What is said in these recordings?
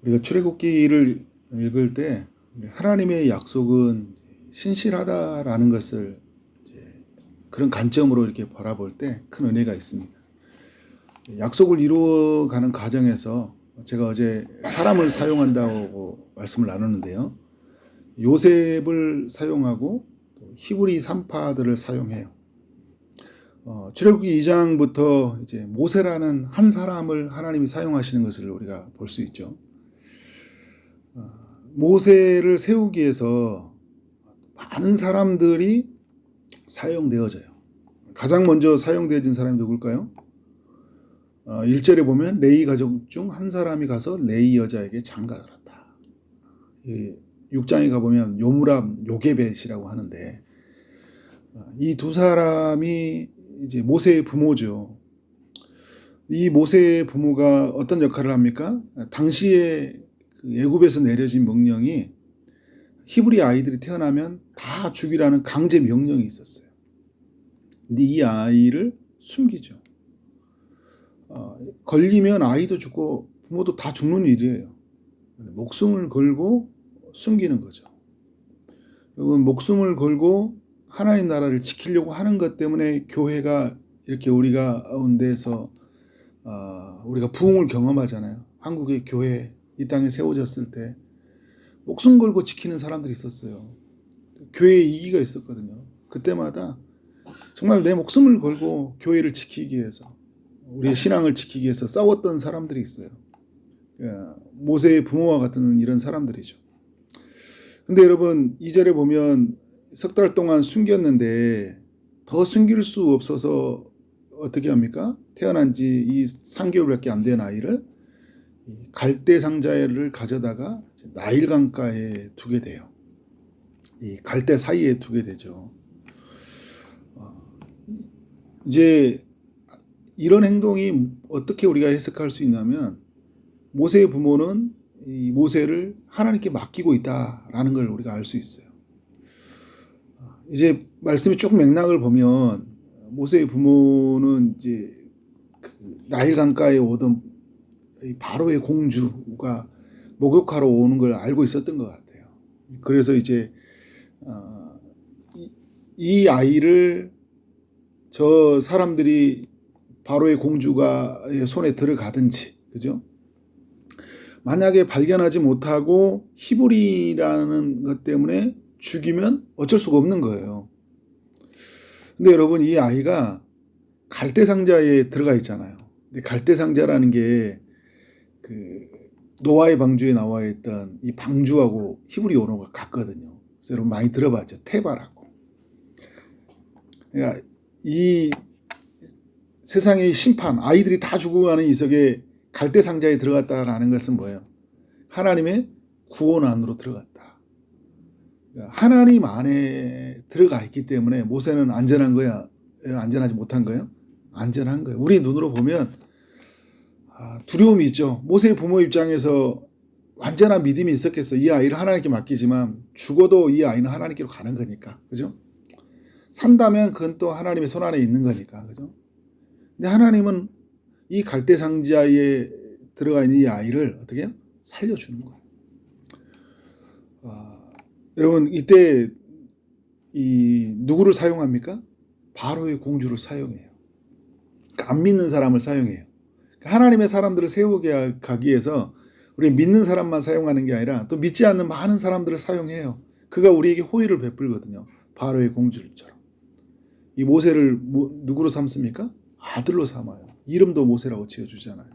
우리가 출애굽기를 읽을 때 하나님의 약속은 신실하다라는 것을 그런 관점으로 이렇게 바라볼 때 큰 은혜가 있습니다. 약속을 이루어가는 과정에서 제가 어제 사람을 사용한다고 말씀을 나눴는데요. 요셉을 사용하고 히브리 산파들을 사용해요. 출애굽기 2장부터 이제 모세라는 한 사람을 하나님이 사용하시는 것을 우리가 볼 수 있죠. 모세를 세우기 위해서 많은 사람들이 사용되어져요. 가장 먼저 사용되어진 사람이 누굴까요? 1절에 보면 레위 가족 중 한 사람이 가서 레위 여자에게 장가를 했다. 6장에 가보면 요무람, 요게벳이라고 하는데 이 두 사람이 이제 모세의 부모죠. 이 모세의 부모가 어떤 역할을 합니까? 당시에 애굽에서 내려진 명령이 히브리 아이들이 태어나면 다 죽이라는 강제 명령이 있었어요. 근데 이 아이를 숨기죠. 걸리면 아이도 죽고 부모도 다 죽는 일이에요. 목숨을 걸고 숨기는 거죠. 여러분, 목숨을 걸고 하나님 나라를 지키려고 하는 것 때문에 교회가 이렇게 우리 가운데서 우리가 부흥을 경험하잖아요. 한국의 교회 이 땅에 세워졌을 때 목숨 걸고 지키는 사람들이 있었어요. 교회에 이기가 있었거든요. 그때마다 정말 내 목숨을 걸고 교회를 지키기 위해서, 우리의 신앙을 지키기 위해서 싸웠던 사람들이 있어요. 모세의 부모와 같은 이런 사람들이죠. 근데 여러분, 2절에 보면 석 달 동안 숨겼는데 더 숨길 수 없어서 어떻게 합니까? 태어난 지 이 3개월밖에 안 된 아이를 갈대 상자를 가져다가 나일 강가에 두게 돼요. 이 갈대 사이에 두게 되죠. 이제 이런 행동이 어떻게 우리가 해석할 수 있냐면 모세의 부모는 이 모세를 하나님께 맡기고 있다라는 걸 우리가 알 수 있어요. 이제 말씀이 쭉 맥락을 보면 모세의 부모는 이제 나일 강가에 오던 바로의 공주가 목욕하러 오는 걸 알고 있었던 것 같아요. 그래서 이제 이 아이를 저 사람들이 바로의 공주가 손에 들어가든지, 그죠? 만약에 발견하지 못하고 히브리라는 것 때문에 죽이면 어쩔 수가 없는 거예요. 근데 여러분, 이 아이가 갈대 상자에 들어가 있잖아요. 근데 갈대 상자라는 게 그 노아의 방주에 나와 있던 이 방주하고 히브리 언어가 같거든요. 그래서 여러분 많이 들어봤죠. 테바라고. 그러니까 이 세상의 심판, 아이들이 다 죽어가는 이 속에 갈대 상자에 들어갔다라는 것은 뭐예요? 하나님의 구원 안으로 들어갔다. 그러니까 하나님 안에 들어가 있기 때문에 모세는 안전한 거야? 안전하지 못한 거예요? 안전한 거예요. 우리 눈으로 보면 두려움이 있죠. 모세의 부모 입장에서 완전한 믿음이 있었겠어. 이 아이를 하나님께 맡기지만 죽어도 이 아이는 하나님께로 가는 거니까. 그죠? 산다면 그건 또 하나님의 손 안에 있는 거니까. 그죠? 근데 하나님은 이 갈대 상자에 들어가 있는 이 아이를 어떻게 해요? 살려주는 거예요. 여러분, 이때 누구를 사용합니까? 바로의 공주를 사용해요. 그러니까 안 믿는 사람을 사용해요. 하나님의 사람들을 세우게 가기 위해서 우리 믿는 사람만 사용하는 게 아니라 또 믿지 않는 많은 사람들을 사용해요. 그가 우리에게 호의를 베풀거든요. 바로의 공주처럼. 이 모세를 누구로 삼습니까? 아들로 삼아요. 이름도 모세라고 지어주잖아요.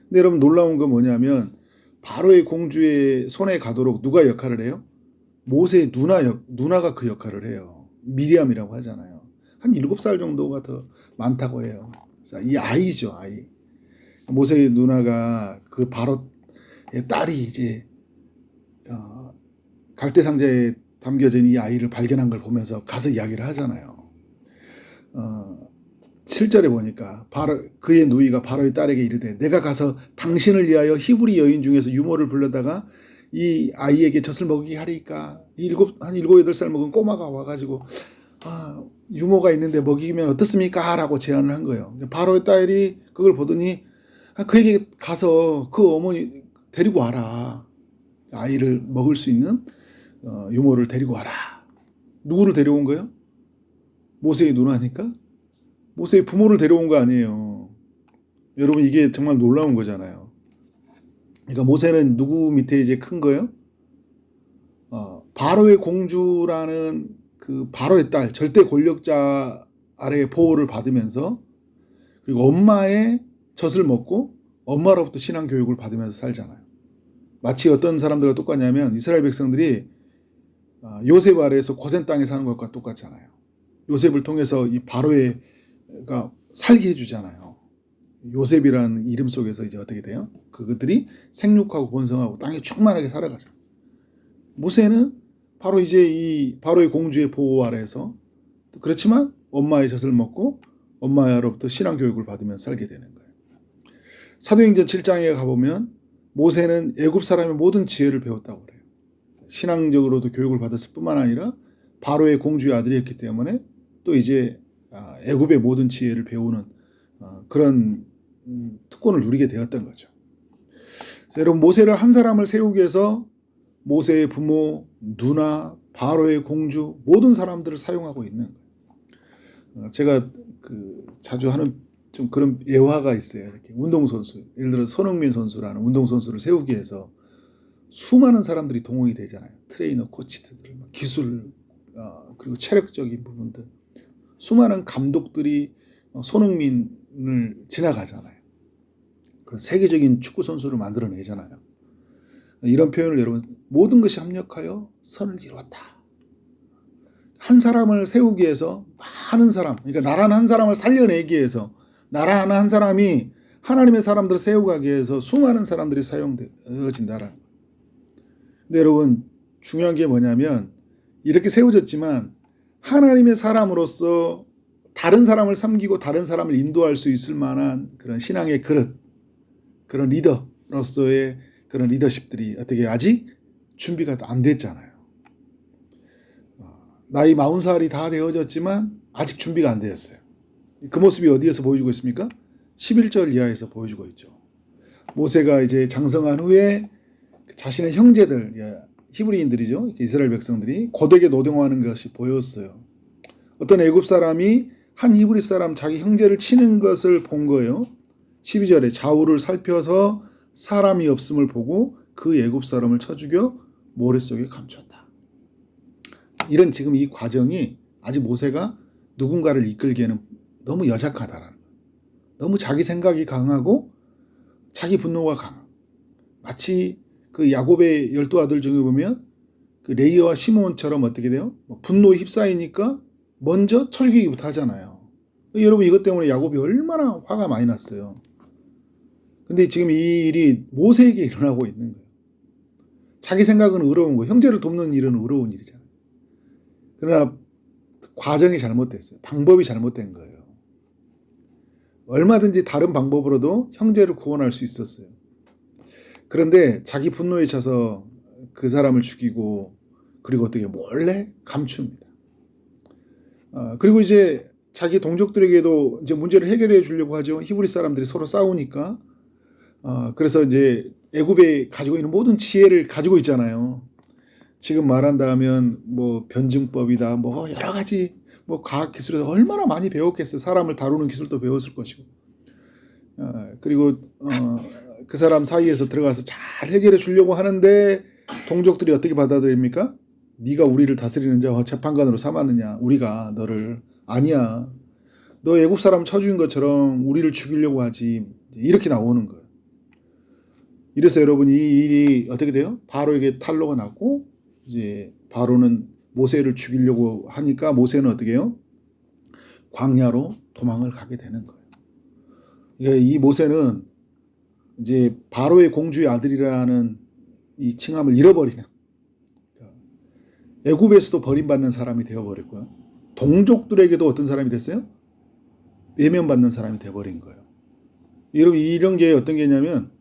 근데 여러분, 놀라운 건 뭐냐면 바로의 공주의 손에 가도록 누가 역할을 해요? 모세의 누나가 그 역할을 해요. 미리암이라고 하잖아요. 한 7살 정도가 더 많다고 해요. 이 아이죠, 아이. 모세의 누나가 그 바로의 딸이 이제 갈대 상자에 담겨진 이 아이를 발견한 걸 보면서 가서 이야기를 하잖아요. 7절에 보니까 그의 누이가 바로의 딸에게 이르되 내가 가서 당신을 위하여 히브리 여인 중에서 유모를 불러다가 이 아이에게 젖을 먹이게 하리까. 한 7, 8살 먹은 꼬마가 와가지고 유모가 있는데 먹이면 어떻습니까? 라고 제안을 한 거예요. 바로의 딸이 그걸 보더니 그에게 가서 그 어머니 데리고 와라. 아이를 먹을 수 있는 유모를 데리고 와라. 누구를 데려온 거예요? 모세의 누나니까? 모세의 부모를 데려온 거 아니에요. 여러분, 이게 정말 놀라운 거잖아요. 그러니까 모세는 누구 밑에 이제 큰 거예요? 바로의 공주라는 그 바로의 딸, 절대 권력자 아래의 보호를 받으면서, 그리고 엄마의 젖을 먹고 엄마로부터 신앙 교육을 받으면서 살잖아요. 마치 어떤 사람들과 똑같냐면 이스라엘 백성들이 요셉 아래에서 고센 땅에 사는 것과 똑같잖아요. 요셉을 통해서 이 바로가 살게 해주잖아요. 요셉이라는 이름 속에서 이제 어떻게 돼요? 그것들이 생육하고 번성하고 땅에 충만하게 살아가죠. 모세는 바로 이제 이 바로의 공주의 보호 아래에서, 그렇지만 엄마의 젖을 먹고 엄마로부터 신앙 교육을 받으면서 살게 되는 거예요. 사도행전 7장에 가보면 모세는 애굽 사람의 모든 지혜를 배웠다고 그래요. 신앙적으로도 교육을 받았을 뿐만 아니라 바로의 공주의 아들이었기 때문에 또 이제 애굽의 모든 지혜를 배우는 그런 특권을 누리게 되었던 거죠. 여러분, 모세를 한 사람을 세우기 위해서 모세의 부모, 누나, 바로의 공주, 모든 사람들을 사용하고 있는 거예요. 제가 자주 하는 좀 그런 예화가 있어요. 이렇게 운동선수, 예를 들어 손흥민 선수라는 운동선수를 세우기 위해서 수많은 사람들이 동원이 되잖아요. 트레이너, 코치들, 기술, 그리고 체력적인 부분들. 수많은 감독들이 손흥민을 지나가잖아요. 그런 세계적인 축구 선수를 만들어내잖아요. 이런 표현을 여러분, 모든 것이 합력하여 선을 이루었다. 한 사람을 세우기 위해서 많은 사람, 그러니까 나라는 한 사람을 살려내기 위해서, 나라 하나 한 사람이 하나님의 사람들을 세워가기 위해서 수많은 사람들이 사용되어진다라는 거예요. 근데 여러분, 중요한 게 뭐냐면 이렇게 세워졌지만 하나님의 사람으로서 다른 사람을 섬기고 다른 사람을 인도할 수 있을 만한 그런 신앙의 그릇, 그런 리더로서의 그런 리더십들이 어떻게 아직 준비가 안 됐잖아요. 나이 40살이 다 되어졌지만 아직 준비가 안 되었어요. 그 모습이 어디에서 보여주고 있습니까? 11절 이하에서 보여주고 있죠. 모세가 이제 장성한 후에 자신의 형제들, 히브리인들이죠. 이스라엘 백성들이 고되게 노동하는 것이 보였어요. 어떤 애굽 사람이 한 히브리 사람 자기 형제를 치는 것을 본 거예요. 12절에 좌우를 살펴서 사람이 없음을 보고 그 애굽 사람을 쳐 죽여 모래 속에 감췄다. 이런 지금 이 과정이 아직 모세가 누군가를 이끌기에는 너무 여작하다라는 거예요. 너무 자기 생각이 강하고 자기 분노가 강하고, 마치 그 야곱의 12아들 중에 보면 그 레이와 시몬처럼 어떻게 돼요? 분노에 휩싸이니까 먼저 쳐 죽이기부터 하잖아요. 여러분, 이것 때문에 야곱이 얼마나 화가 많이 났어요. 근데 지금 이 일이 모세에게 일어나고 있는 거예요. 자기 생각은 의로운 거예요. 형제를 돕는 일은 의로운 일이잖아요. 그러나 과정이 잘못됐어요. 방법이 잘못된 거예요. 얼마든지 다른 방법으로도 형제를 구원할 수 있었어요. 그런데 자기 분노에 차서 그 사람을 죽이고, 그리고 어떻게 몰래 감춥니다. 그리고 이제 자기 동족들에게도 이제 문제를 해결해 주려고 하죠. 히브리 사람들이 서로 싸우니까. 그래서 이제 애굽에 가지고 있는 모든 지혜를 가지고 있잖아요. 지금 말한다면 뭐 변증법이다, 뭐 여러 가지 뭐 과학 기술에서 얼마나 많이 배웠겠어요. 사람을 다루는 기술도 배웠을 것이고. 그리고 그 사람 사이에서 들어가서 잘 해결해 주려고 하는데 동족들이 어떻게 받아들입니까? 네가 우리를 다스리는 자 재판관으로 삼았느냐? 우리가 너를. 아니야. 너 애굽 사람 쳐 죽인 것처럼 우리를 죽이려고 하지. 이렇게 나오는 거예요. 이래서 여러분, 이 일이 어떻게 돼요? 바로에게 탄로가 났고, 이제 바로는 모세를 죽이려고 하니까 모세는 어떻게 해요? 광야로 도망을 가게 되는 거예요. 그러니까 이 모세는 이제 바로의 공주의 아들이라는 이 칭함을 잃어버리는, 애굽에서도 버림받는 사람이 되어버렸고요. 동족들에게도 어떤 사람이 됐어요? 외면받는 사람이 되어버린 거예요. 여러분, 이런 게 어떤 게 있냐면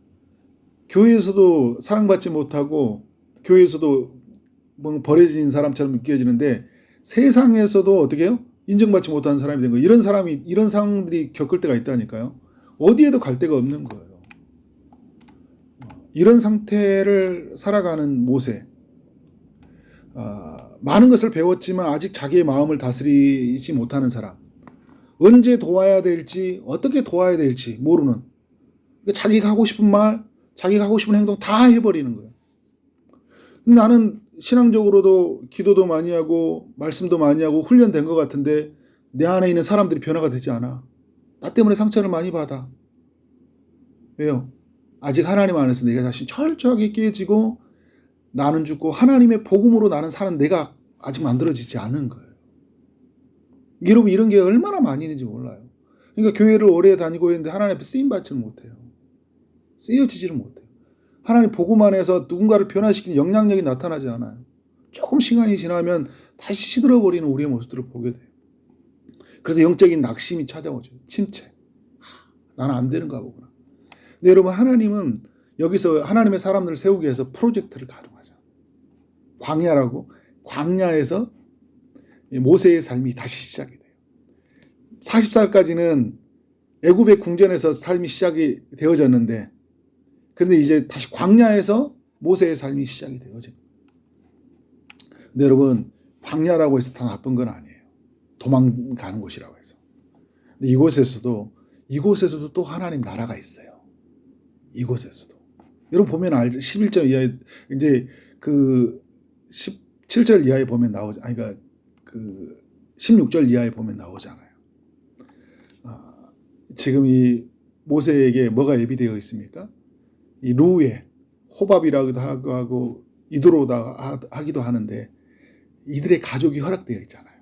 교회에서도 사랑받지 못하고 교회에서도 뭐 버려진 사람처럼 느껴지는데 세상에서도 어떻게 해요? 인정받지 못하는 사람이 된 거예요. 이런 상황들이 겪을 때가 있다니까요. 어디에도 갈 데가 없는 거예요. 이런 상태를 살아가는 모세. 많은 것을 배웠지만 아직 자기의 마음을 다스리지 못하는 사람. 언제 도와야 될지, 어떻게 도와야 될지 모르는. 그러니까 자기가 하고 싶은 말, 자기가 하고 싶은 행동 다 해버리는 거예요. 나는 신앙적으로도 기도도 많이 하고 말씀도 많이 하고 훈련된 것 같은데 내 안에 있는 사람들이 변화가 되지 않아. 나 때문에 상처를 많이 받아. 왜요? 아직 하나님 안에서 내가 자신 철저하게 깨지고 나는 죽고 하나님의 복음으로 나는 사는 내가 아직 만들어지지 않은 거예요. 여러분 이런 게 얼마나 많이 있는지 몰라요. 그러니까 교회를 오래 다니고 있는데 하나님 앞에 쓰임받지는 못해요. 쓰여지지를 못해요. 하나님 복음 안에서 누군가를 변화시키는 영향력이 나타나지 않아요. 조금 시간이 지나면 다시 시들어버리는 우리의 모습들을 보게 돼요. 그래서 영적인 낙심이 찾아오죠. 침체. 나는 안 되는가 보구나. 근데 여러분 하나님은 여기서 하나님의 사람들을 세우기 위해서 프로젝트를 가동하죠. 광야라고 광야에서 모세의 삶이 다시 시작이 돼요. 40살까지는 애굽의 궁전에서 삶이 시작이 되어졌는데 그런데 이제 다시 광야에서 모세의 삶이 시작이 되어져요. 근데 여러분 광야라고 해서 다 나쁜 건 아니에요. 도망가는 곳이라고 해서. 근데 이곳에서도 또 하나님 나라가 있어요. 이곳에서도. 여러분 보면 알죠. 11절 이하에 이제 그 17절 이하에 보면 나오죠. 아니 그러니까 그 16절 이하에 보면 나오잖아요. 지금 이 모세에게 뭐가 예비되어 있습니까? 이 루에 호밥이라고도 하고 이드로다 하기도 하는데 이들의 가족이 허락되어 있잖아요.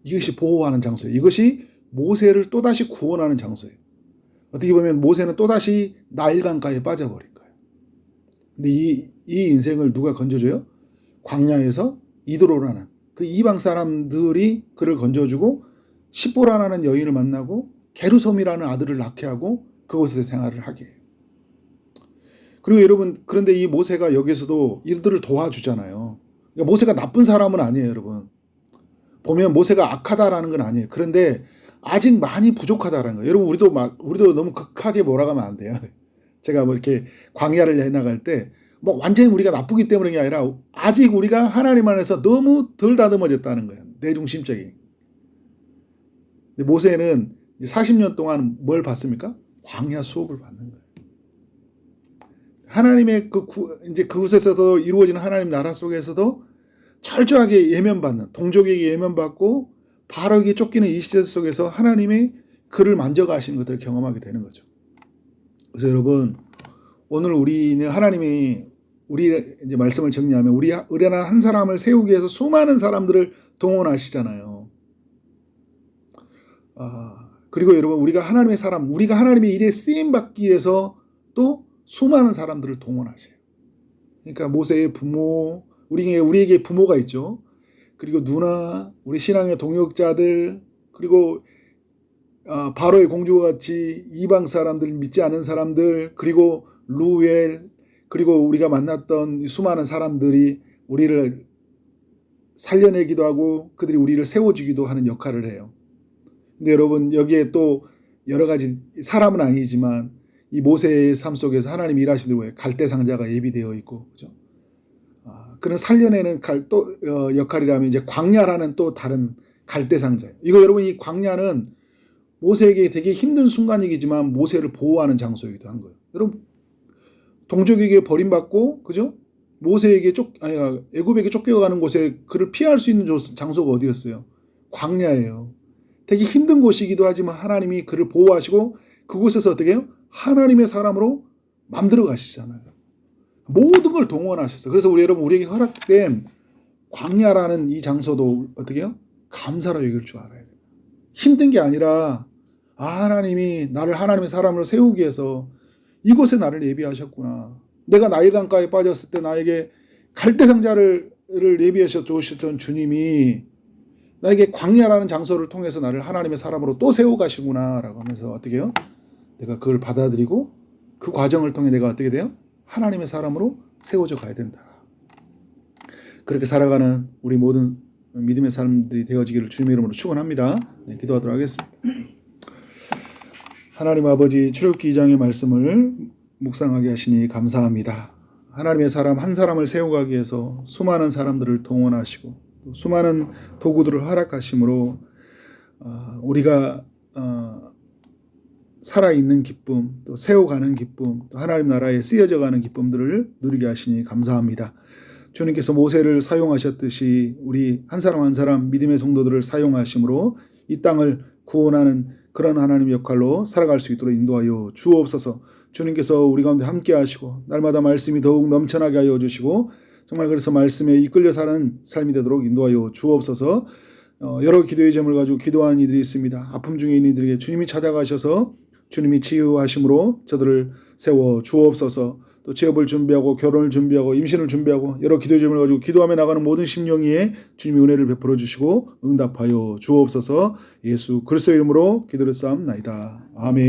이것이 보호하는 장소예요. 이것이 모세를 또다시 구원하는 장소예요. 어떻게 보면 모세는 또다시 나일강가에 빠져버린 거예요. 근데 이 인생을 누가 건져줘요? 광야에서 이드로라는 그 이방 사람들이 그를 건져주고 십보라라는 여인을 만나고 게르솜이라는 아들을 낳게 하고 그곳에서 생활을 하게 해요. 그리고 여러분 그런데 이 모세가 여기서도 이들을 도와주잖아요. 그러니까 모세가 나쁜 사람은 아니에요, 여러분. 보면 모세가 악하다라는 건 아니에요. 그런데 아직 많이 부족하다라는 거예요. 여러분 우리도 너무 극하게 몰아가면 안 돼요. 제가 뭐 이렇게 광야를 해나갈 때 뭐 완전히 우리가 나쁘기 때문이 아니라 아직 우리가 하나님 안에서 너무 덜 다듬어졌다는 거예요. 내중심적인. 근데 모세는 40년 동안 뭘 받습니까? 광야 수업을 받는 거예요. 하나님의 이제 그곳에서도 이루어지는 하나님 나라 속에서도 철저하게 예면받는, 동족에게 예면받고 바로에게 쫓기는 이 시대 속에서 하나님의 그를 만져가시는 것들을 경험하게 되는 거죠. 그래서 여러분 오늘 우리는 하나님이 우리 이제 말씀을 정리하면 우리 하나 한 사람을 세우기 위해서 수많은 사람들을 동원하시잖아요. 그리고 여러분 우리가 하나님의 사람, 우리가 하나님의 일에 쓰임 받기 위해서 또 수많은 사람들을 동원하셔요. 그러니까 모세의 부모, 우리에게 부모가 있죠. 그리고 누나, 우리 신앙의 동역자들, 그리고 바로의 공주와 같이 이방 사람들, 믿지 않은 사람들, 그리고 루엘, 그리고 우리가 만났던 수많은 사람들이 우리를 살려내기도 하고 그들이 우리를 세워주기도 하는 역할을 해요. 근데 여러분 여기에 또 여러 가지 사람은 아니지만 이 모세의 삶 속에서 하나님이 일하시는 거예요. 갈대 상자가 예비되어 있고, 그죠? 그런 살려내는 역할이라면 이제 광야라는 또 다른 갈대 상자예요. 이거 여러분 이 광야는 모세에게 되게 힘든 순간이지만 모세를 보호하는 장소이기도 한 거예요. 여러분 동족에게 버림받고, 그죠? 모세에게 애굽에게 쫓겨가는 곳에 그를 피할 수 있는 장소가 어디였어요? 광야예요. 되게 힘든 곳이기도 하지만 하나님이 그를 보호하시고 그곳에서 어떻게 해요? 하나님의 사람으로 만들어 가시잖아요. 모든 걸 동원하셨어요. 그래서 우리에게 허락된 광야라는 이 장소도 어떻게 해요? 감사로 여길 줄 알아야 돼요. 힘든 게 아니라 하나님이 나를 하나님의 사람으로 세우기 위해서 이곳에 나를 예비하셨구나. 내가 나일강가에 빠졌을 때 나에게 갈대상자를 예비하셔 주셨던 주님이 나에게 광야라는 장소를 통해서 나를 하나님의 사람으로 또 세워가시구나 라고 하면서 어떻게 해요? 내가 그걸 받아들이고 그 과정을 통해 내가 어떻게 돼요? 하나님의 사람으로 세워져 가야 된다. 그렇게 살아가는 우리 모든 믿음의 사람들이 되어지기를 주님의 이름으로 축원합니다. 네, 기도하도록 하겠습니다. 하나님 아버지, 출애굽기 2장의 말씀을 묵상하게 하시니 감사합니다. 하나님의 사람 한 사람을 세워가기 위해서 수많은 사람들을 동원하시고 또 수많은 도구들을 허락하심으로 우리가 살아있는 기쁨, 또 세워가는 기쁨, 또 하나님 나라에 쓰여져가는 기쁨들을 누리게 하시니 감사합니다. 주님께서 모세를 사용하셨듯이 우리 한 사람 한 사람 믿음의 성도들을 사용하심으로 이 땅을 구원하는 그런 하나님의 역할로 살아갈 수 있도록 인도하여 주옵소서. 주님께서 우리 가운데 함께 하시고 날마다 말씀이 더욱 넘쳐나게 하여 주시고 정말 그래서 말씀에 이끌려 사는 삶이 되도록 인도하여 주옵소서. 여러 기도의 제목을 가지고 기도하는 이들이 있습니다. 아픔 중에 있는 이들에게 주님이 찾아가셔서 주님이 치유하심으로 저들을 세워 주옵소서. 또 취업을 준비하고 결혼을 준비하고 임신을 준비하고 여러 기도의 제목을 가지고 기도하며 나가는 모든 심령이에 주님이 은혜를 베풀어 주시고 응답하여 주옵소서. 예수 그리스도의 이름으로 기도를 쌓옵나이다. 아멘.